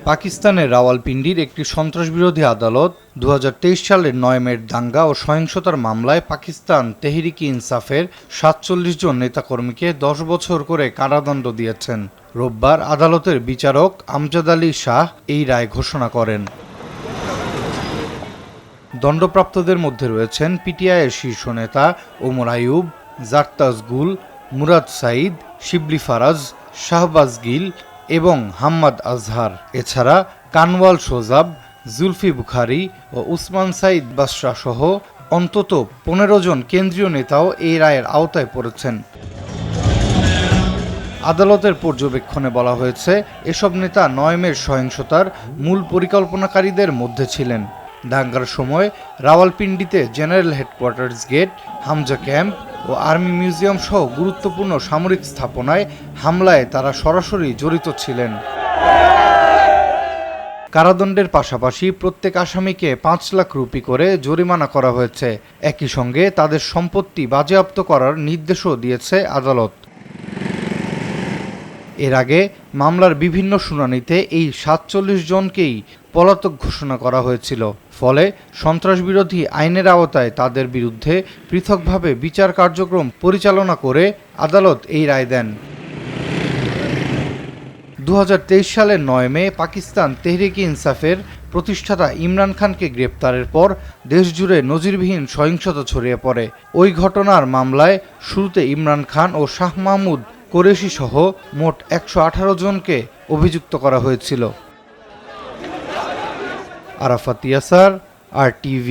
পাকিস্তানের রাওয়ালপিন্ডির একটি সন্ত্রাসবিরোধী আদালত 2023 সালের 9 মের দাঙ্গা ও সহিংসতার মামলায় পাকিস্তান তেহরিক-ই-ইনসাফের 47 জন নেতাকর্মীকে 10 বছর করে কারাদণ্ড দিয়েছেন। রোববার আদালতের বিচারক আমজাদ আলী শাহ এই রায় ঘোষণা করেন। দণ্ডপ্রাপ্তদের মধ্যে রয়েছেন পিটিআইয়ের শীর্ষ নেতা ওমর আইয়ুব, জারতাজ গুল, মুরাদ সাঈদ, শিবলি ফারাজ, শাহবাজ গিল এবং হাম্মাদ আজহার। এছাড়া কানওয়াল সোজাব, জুলফি বুখারী ও উসমান সাঈদ বাশরা সহ অন্তত 15 জন কেন্দ্রীয় নেতাও এই রায়ের আওতায় পড়েছেন। আদালতের পর্যবেক্ষণে বলা হয়েছে, এসব নেতা 9 মের সহিংসতার মূল পরিকল্পনাকারীদের মধ্যে ছিলেন। দাঙ্গার সময় রাওয়ালপিন্ডিতে general headquarters gate, Hamza camp ও আর্মি মিউজিয়াম সহ গুরুত্বপূর্ণ সামরিক স্থাপনায় হামলায় তারা সরাসরি জড়িত ছিলেন। কারাদণ্ডের পাশাপাশি প্রত্যেক আসামিকে 5 লাখ রুপি করে জরিমানা করা হয়েছে। একই সঙ্গে তাদের সম্পত্তি বাজেয়াপ্ত করার নির্দেশও দিয়েছে আদালত। এর আগে মামলার বিভিন্ন শুনানিতে এই 47 জনকেই পলাতক ঘোষণা করা হয়েছিল। ফলে সন্ত্রাসবিরোধী আইনের আওতায় তাদের বিরুদ্ধে পৃথকভাবে বিচার কার্যক্রম পরিচালনা করে আদালত এই রায় দেন। 2023 সালের 9 মে পাকিস্তান তেহরিক-ই-ইনসাফের প্রতিষ্ঠাতা ইমরান খানকে গ্রেপ্তারের পর দেশজুড়ে নজিরবিহীন সহিংসতা ছড়িয়ে পড়ে। ওই ঘটনার মামলায় শুরুতে ইমরান খান ও শাহ মাহমুদ কুরেশি সহ মোট 118 জনকে অভিযুক্ত করা হয়েছিল। আরাফাত ইয়াসার, RTV।